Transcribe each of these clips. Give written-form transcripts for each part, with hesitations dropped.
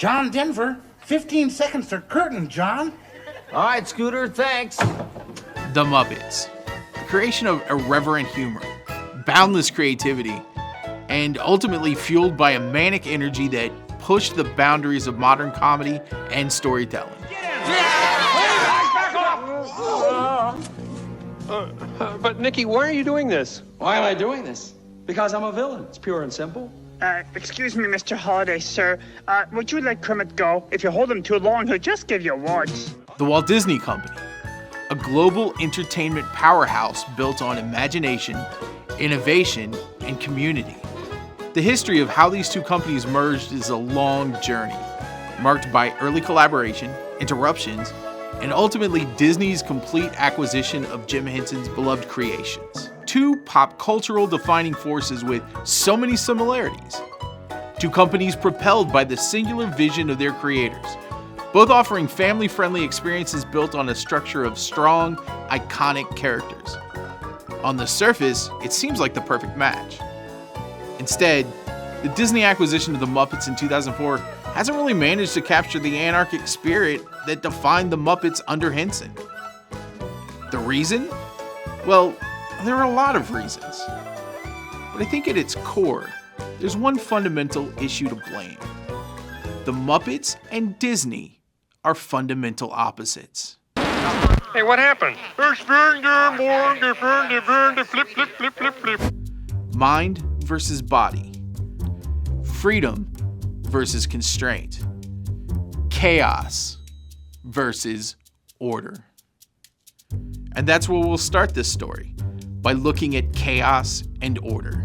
John Denver, 15 seconds to curtain, John. All right, Scooter, thanks. The Muppets. The creation of irreverent humor, boundless creativity, and ultimately fueled by a manic energy that pushed the boundaries of modern comedy and storytelling. But Nicky, why are you doing this? Why am I doing this? Because I'm a villain. It's pure and simple. Excuse me, Mr. Holiday, sir. Would you let Kermit go? If you hold him too long, he'll just give you awards. The Walt Disney Company, a global entertainment powerhouse built on imagination, innovation, and community. The history of how these two companies merged is a long journey, marked by early collaboration, interruptions, and ultimately Disney's complete acquisition of Jim Henson's beloved creations. Two pop cultural defining forces with so many similarities. Two companies propelled by the singular vision of their creators, both offering family-friendly experiences built on a structure of strong, iconic characters. On the surface, it seems like the perfect match. Instead, the Disney acquisition of the Muppets in 2004 hasn't really managed to capture the anarchic spirit that defined the Muppets under Henson. The reason? Well, there are a lot of reasons. But I think at its core, there's one fundamental issue to blame. The Muppets and Disney are fundamental opposites. Hey, what happened? Mind versus body. Freedom versus constraint. Chaos versus order. And that's where we'll start this story, by looking at chaos and order.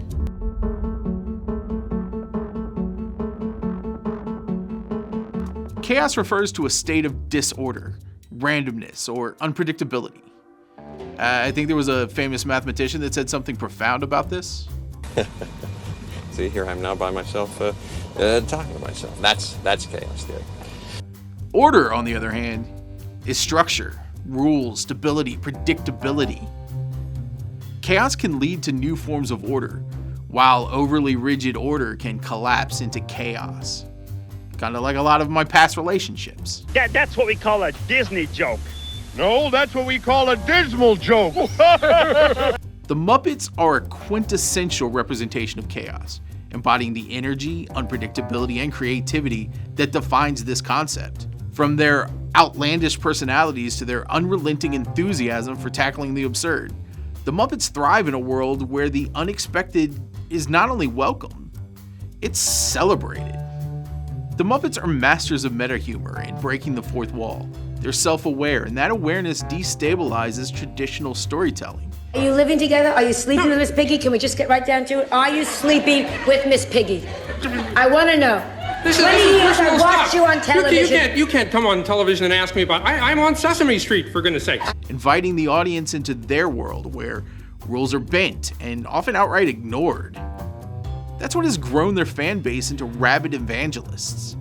Chaos refers to a state of disorder, randomness, or unpredictability. I think there was a famous mathematician that said something profound about this. See, here I'm now by myself, talking to myself. That's chaos theory. Order, on the other hand, is structure, rules, stability, predictability. Chaos can lead to new forms of order, while overly rigid order can collapse into chaos. Kind of like a lot of my past relationships. That's what we call a Disney joke. No, that's what we call a dismal joke. The Muppets are a quintessential representation of chaos, embodying the energy, unpredictability, and creativity that defines this concept. From their outlandish personalities to their unrelenting enthusiasm for tackling the absurd, the Muppets thrive in a world where the unexpected is not only welcome, it's celebrated. The Muppets are masters of meta humor and breaking the fourth wall. They're self-aware, and that awareness destabilizes traditional storytelling. Are you living together? Are you sleeping with Miss Piggy? Can we just get right down to it? Are you sleeping with Miss Piggy? I want to know. This 20 years I watched you on television. You can't come on television and ask me about. I'm on Sesame Street, for goodness sake. Inviting the audience into their world where rules are bent and often outright ignored. That's what has grown their fan base into rabid evangelists,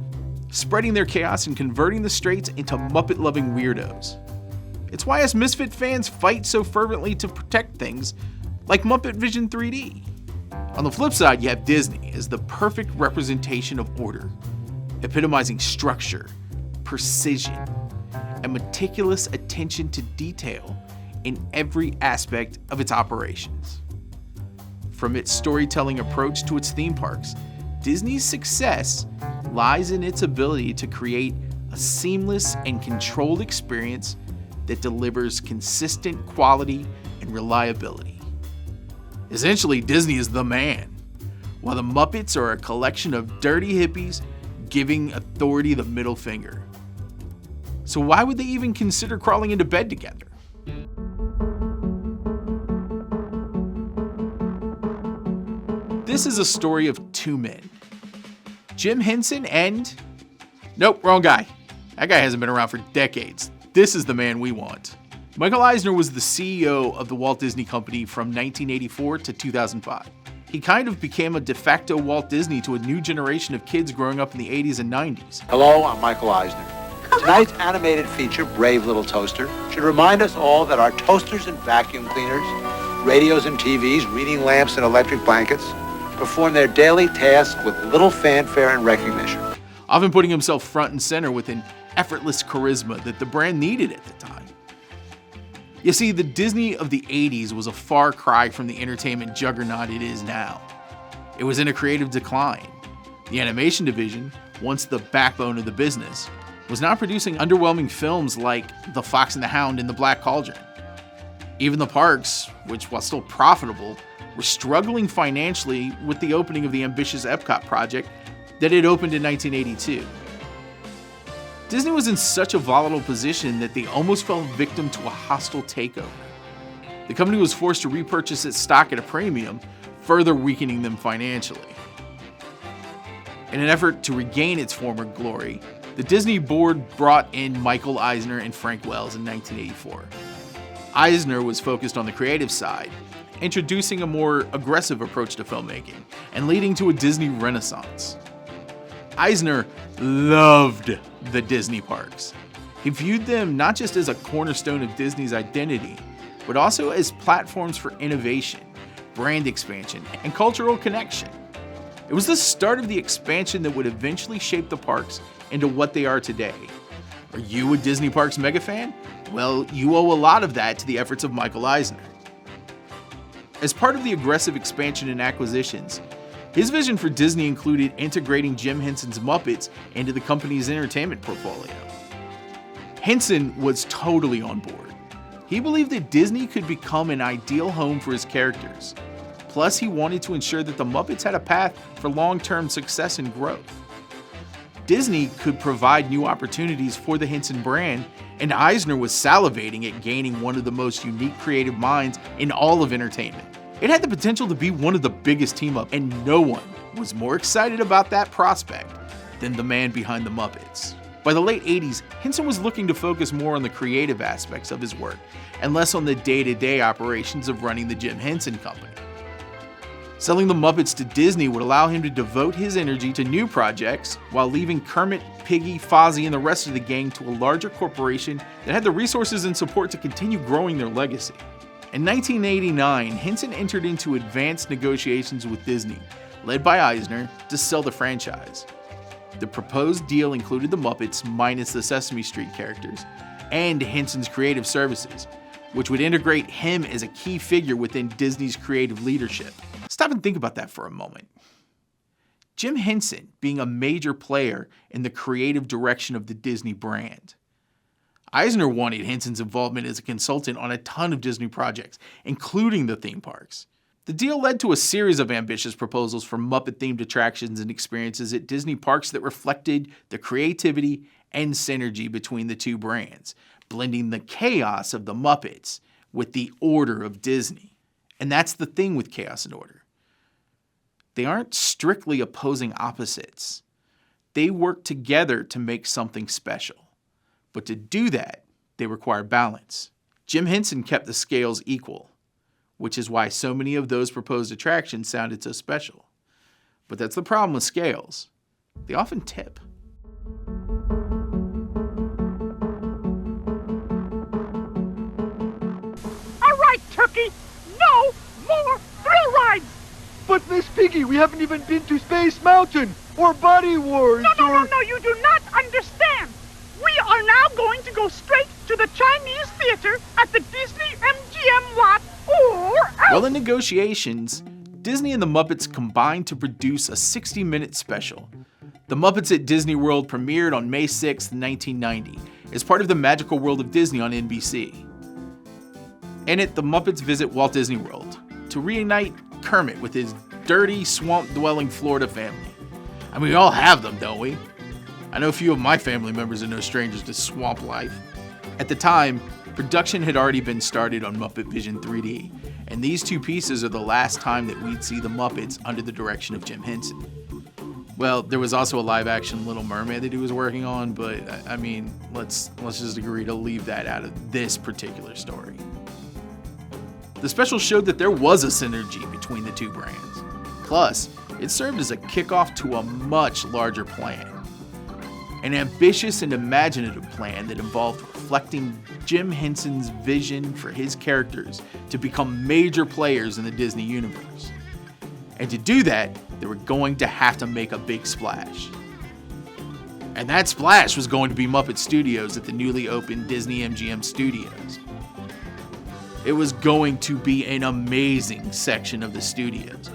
spreading their chaos and converting the straights into Muppet-loving weirdos. It's why us Misfit fans fight so fervently to protect things like Muppet Vision 3D. On the flip side, you have Disney as the perfect representation of order, epitomizing structure, precision, and meticulous attention to detail in every aspect of its operations. From its storytelling approach to its theme parks, Disney's success lies in its ability to create a seamless and controlled experience that delivers consistent quality and reliability. Essentially, Disney is the man, while the Muppets are a collection of dirty hippies giving authority the middle finger. So why would they even consider crawling into bed together? This is a story of two men, Jim Henson and... Nope, wrong guy. That guy hasn't been around for decades. This is the man we want. Michael Eisner was the CEO of the Walt Disney Company from 1984 to 2005. He kind of became a de facto Walt Disney to a new generation of kids growing up in the 80s and 90s. Hello, I'm Michael Eisner. Tonight's animated feature, Brave Little Toaster, should remind us all that our toasters and vacuum cleaners, radios and TVs, reading lamps and electric blankets perform their daily tasks with little fanfare and recognition. often putting himself front and center with an effortless charisma that the brand needed at the time. You see, the Disney of the 80s was a far cry from the entertainment juggernaut it is now. It was in a creative decline. The animation division, once the backbone of the business, was now producing underwhelming films like The Fox and the Hound and The Black Cauldron. Even the parks, which while still profitable, were struggling financially with the opening of the ambitious Epcot project that had opened in 1982. Disney was in such a volatile position that they almost fell victim to a hostile takeover. The company was forced to repurchase its stock at a premium, further weakening them financially. In an effort to regain its former glory, the Disney board brought in Michael Eisner and Frank Wells in 1984. Eisner was focused on the creative side, introducing a more aggressive approach to filmmaking and leading to a Disney renaissance. Eisner loved the Disney parks. He viewed them not just as a cornerstone of Disney's identity, but also as platforms for innovation, brand expansion, and cultural connection. It was the start of the expansion that would eventually shape the parks into what they are today. Are you a Disney Parks mega fan? Well, you owe a lot of that to the efforts of Michael Eisner. As part of the aggressive expansion and acquisitions, his vision for Disney included integrating Jim Henson's Muppets into the company's entertainment portfolio. Henson was totally on board. He believed that Disney could become an ideal home for his characters. Plus, he wanted to ensure that the Muppets had a path for long-term success and growth. Disney could provide new opportunities for the Henson brand, and Eisner was salivating at gaining one of the most unique creative minds in all of entertainment. It had the potential to be one of the biggest team-ups, and no one was more excited about that prospect than the man behind the Muppets. By the late 80s, Henson was looking to focus more on the creative aspects of his work and less on the day-to-day operations of running the Jim Henson Company. Selling the Muppets to Disney would allow him to devote his energy to new projects while leaving Kermit, Piggy, Fozzie, and the rest of the gang to a larger corporation that had the resources and support to continue growing their legacy. In 1989, Henson entered into advanced negotiations with Disney, led by Eisner, to sell the franchise. The proposed deal included the Muppets minus the Sesame Street characters, and Henson's creative services, which would integrate him as a key figure within Disney's creative leadership. Stop and think about that for a moment. Jim Henson being a major player in the creative direction of the Disney brand. Eisner wanted Henson's involvement as a consultant on a ton of Disney projects, including the theme parks. The deal led to a series of ambitious proposals for Muppet-themed attractions and experiences at Disney parks that reflected the creativity and synergy between the two brands, blending the chaos of the Muppets with the order of Disney. And that's the thing with chaos and order. They aren't strictly opposing opposites. They work together to make something special. But to do that, they require balance. Jim Henson kept the scales equal, which is why so many of those proposed attractions sounded so special. But that's the problem with scales. They often tip. All right, Turkey, no more thrill rides! But Miss Piggy, we haven't even been to Space Mountain or Body Wars No, you do not understand. We are now going to go straight to the Chinese theater at the Disney MGM lot or else. Well, in negotiations, Disney and the Muppets combined to produce a 60-minute special. The Muppets at Disney World premiered on May 6, 1990, as part of the Magical World of Disney on NBC. In it, the Muppets visit Walt Disney World to reunite Kermit with his dirty, swamp-dwelling Florida family. I mean, we all have them, don't we? I know a few of my family members are no strangers to swamp life. At the time, production had already been started on Muppet Vision 3D, and these two pieces are the last time that we'd see the Muppets under the direction of Jim Henson. Well, there was also a live-action Little Mermaid that he was working on, but I mean, let's just agree to leave that out of this particular story. The special showed that there was a synergy between the two brands. Plus, it served as a kickoff to a much larger plan. An ambitious and imaginative plan that involved reflecting Jim Henson's vision for his characters to become major players in the Disney universe. And to do that, they were going to have to make a big splash. And that splash was going to be Muppet Studios at the newly opened Disney MGM Studios. It was going to be an amazing section of the studios,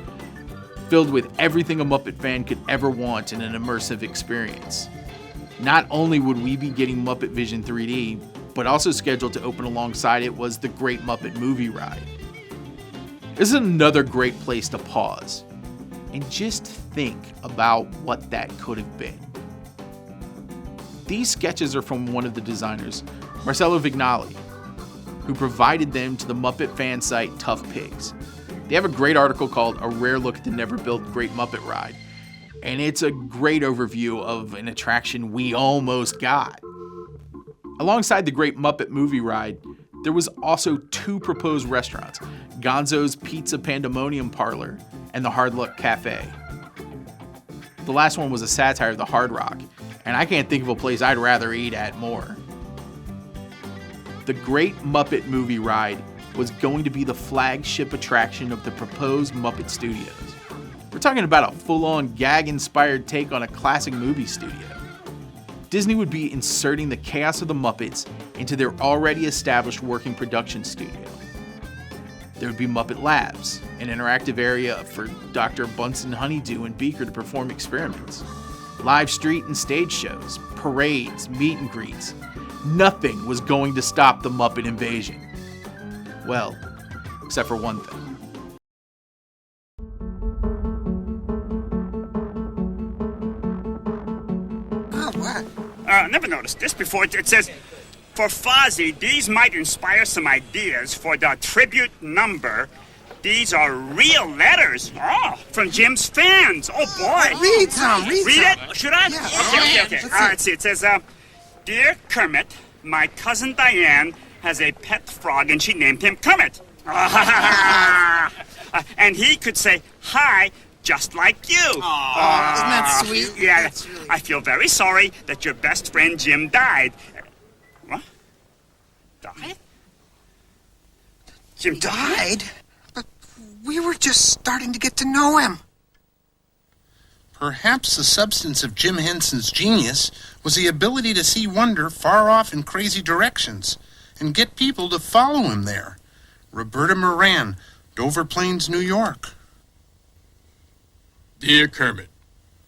filled with everything a Muppet fan could ever want in an immersive experience. Not only would we be getting Muppet Vision 3D, but also scheduled to open alongside it was the Great Muppet Movie Ride. This is another great place to pause and just think about what that could have been. These sketches are from one of the designers, Marcello Vignali, who provided them to the Muppet fan site Tough Pigs. They have a great article called A Rare Look at the Never-Built Great Muppet Ride, and it's a great overview of an attraction we almost got. Alongside the Great Muppet Movie Ride, there was also 2 proposed restaurants, Gonzo's Pizza Pandemonium Parlor and the Hard Luck Cafe. The last one was a satire of the Hard Rock, and I can't think of a place I'd rather eat at more. The Great Muppet Movie Ride was going to be the flagship attraction of the proposed Muppet Studios. We're talking about a full-on gag-inspired take on a classic movie studio. Disney would be inserting the chaos of the Muppets into their already established working production studio. There would be Muppet Labs, an interactive area for Dr. Bunsen Honeydew and Beaker to perform experiments. Live street and stage shows, parades, meet and greets. Nothing was going to stop the Muppet invasion. Well, except for one thing. Never noticed this before. It says, for Fozzie, these might inspire some ideas for the tribute number. These are real letters. Oh, from Jim's fans. Oh, boy. Read some. Read it? Should I? Yeah. Okay. Let's see. It says, Dear Kermit, my cousin Diane has a pet frog and she named him Kermit. And he could say hi just like you. Isn't that sweet? Yeah. Really... I feel very sorry that your best friend Jim died. What? Died? Jim died? But we were just starting to get to know him. Perhaps the substance of Jim Henson's genius was the ability to see wonder far off in crazy directions and get people to follow him there. Roberta Moran, Dover Plains, New York. Dear Kermit,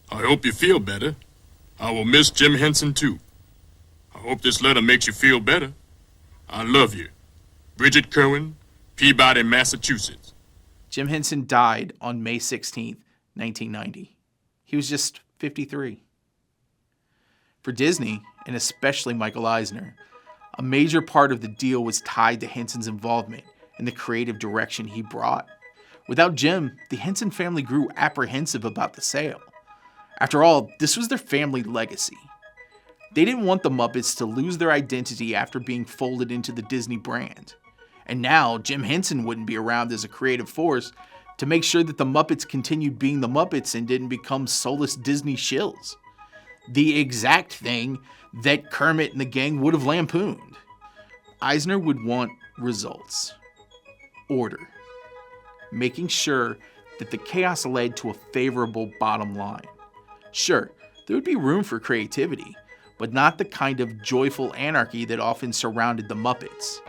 I hope you feel better. I will miss Jim Henson too. I hope this letter makes you feel better. I love you. Bridget Kerwin, Peabody, Massachusetts. Jim Henson died on May 16th, 1990. He was just 53. For Disney, and especially Michael Eisner, a major part of the deal was tied to Henson's involvement and the creative direction he brought. Without Jim, the Henson family grew apprehensive about the sale. After all, this was their family legacy. They didn't want the Muppets to lose their identity after being folded into the Disney brand. And now, Jim Henson wouldn't be around as a creative force to make sure that the Muppets continued being the Muppets and didn't become soulless Disney shills. The exact thing that Kermit and the gang would have lampooned. Eisner would want results. Order. Making sure that the chaos led to a favorable bottom line. Sure, there would be room for creativity, but not the kind of joyful anarchy that often surrounded the Muppets.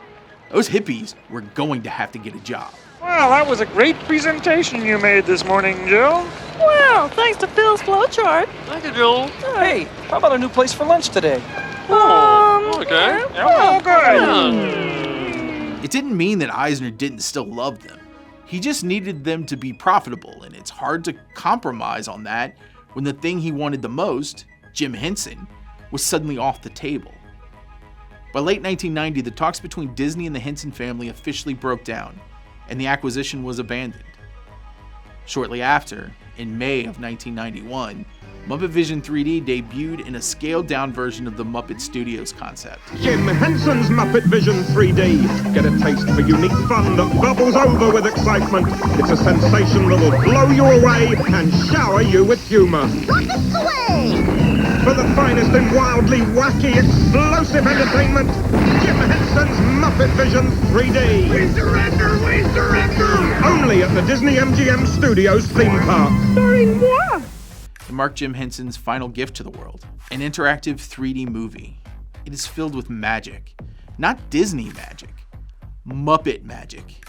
Those hippies were going to have to get a job. Well, that was a great presentation you made this morning, Jill. Well, thanks to Phil's flowchart. Thank you, Jill. Hey, how about a new place for lunch today? Okay. Oh, good. It didn't mean that Eisner didn't still love them. He just needed them to be profitable, and it's hard to compromise on that when the thing he wanted the most, Jim Henson, was suddenly off the table. By late 1990, the talks between Disney and the Henson family officially broke down, and the acquisition was abandoned. Shortly after, in May of 1991, Muppet Vision 3D debuted in a scaled-down version of the Muppet Studios concept. Jim Henson's Muppet Vision 3D. Get a taste for unique fun that bubbles over with excitement. It's a sensation that will blow you away and shower you with humor. Rockets away! For the finest in wildly wacky, explosive entertainment, Jim Henson's Muppet Vision 3D. We surrender! We surrender! Only at the Disney MGM Studios theme park. Starring moi! to mark Jim Henson's final gift to the world, an interactive 3D movie. It is filled with magic. Not Disney magic. Muppet magic.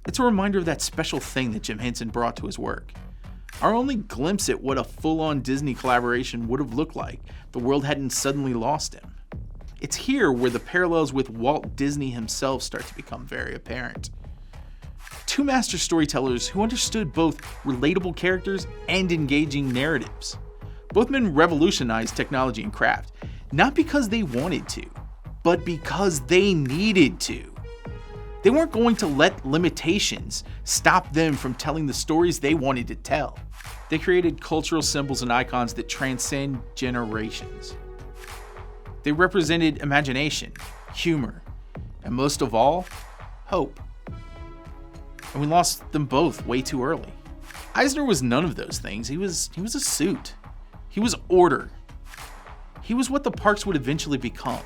It's a reminder of that special thing that Jim Henson brought to his work. Our only glimpse at what a full-on Disney collaboration would have looked like if the world hadn't suddenly lost him. It's here where the parallels with Walt Disney himself start to become very apparent. Two master storytellers who understood both relatable characters and engaging narratives. Both men revolutionized technology and craft, not because they wanted to, but because they needed to. They weren't going to let limitations stop them from telling the stories they wanted to tell. They created cultural symbols and icons that transcend generations. They represented imagination, humor, and most of all, hope. And we lost them both way too early. Eisner was none of those things. He was a suit. He was order. He was what the parks would eventually become.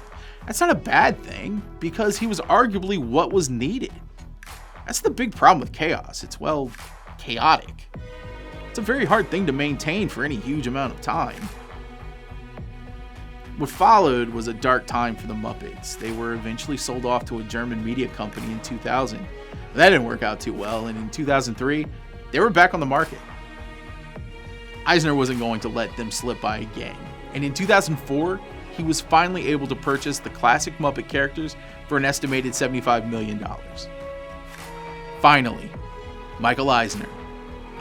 That's not a bad thing, because he was arguably what was needed. That's the big problem with chaos. It's, well, chaotic. It's a very hard thing to maintain for any huge amount of time. What followed was a dark time for the Muppets. They were eventually sold off to a German media company in 2000. That didn't work out too well, and in 2003, they were back on the market. Eisner wasn't going to let them slip by again, and in 2004, he was finally able to purchase the classic Muppet characters for an estimated $75 million. Finally, Michael Eisner,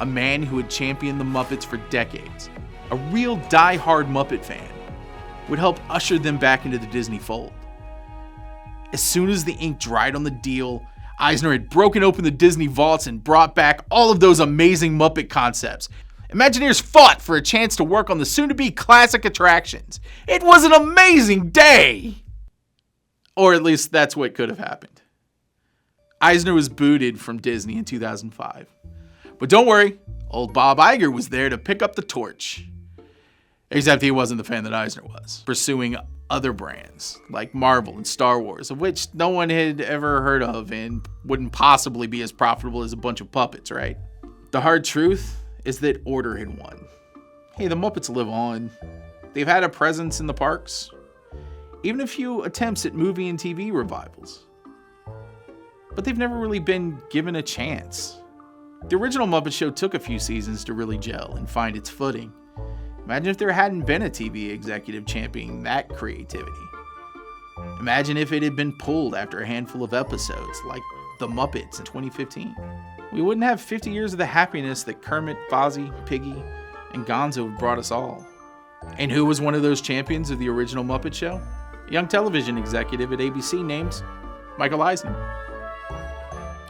a man who had championed the Muppets for decades, a real die-hard Muppet fan, would help usher them back into the Disney fold. As soon as the ink dried on the deal, Eisner had broken open the Disney vaults and brought back all of those amazing Muppet concepts. Imagineers fought for a chance to work on the soon-to-be classic attractions. It was an amazing day! Or at least that's what could have happened. Eisner was booted from Disney in 2005. But don't worry, old Bob Iger was there to pick up the torch. Except he wasn't the fan that Eisner was, pursuing other brands like Marvel and Star Wars, of which no one had ever heard of and wouldn't possibly be as profitable as a bunch of puppets, right? The hard truth is that order had won. Hey, the Muppets live on. They've had a presence in the parks, even a few attempts at movie and TV revivals. But they've never really been given a chance. The original Muppet Show took a few seasons to really gel and find its footing. Imagine if there hadn't been a TV executive championing that creativity. Imagine if it had been pulled after a handful of episodes, like The Muppets in 2015. We wouldn't have 50 years of the happiness that Kermit, Fozzie, Piggy, and Gonzo have brought us all. And who was one of those champions of the original Muppet Show? A young television executive at ABC named Michael Eisner.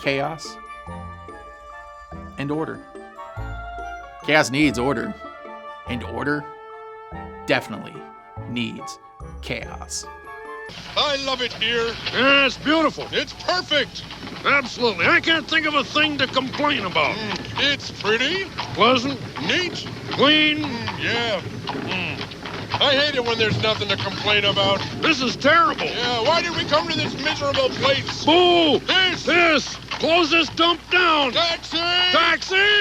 Chaos and order. Chaos needs order. And order definitely needs chaos. I love it here. Yeah, it's beautiful. It's perfect. Absolutely. I can't think of a thing to complain about. It's pretty. Pleasant. Neat. Clean. Yeah. I hate it when there's nothing to complain about. This is terrible. Yeah, why did we come to this miserable place? Boo! This! Close this dump down! Taxi! Taxi!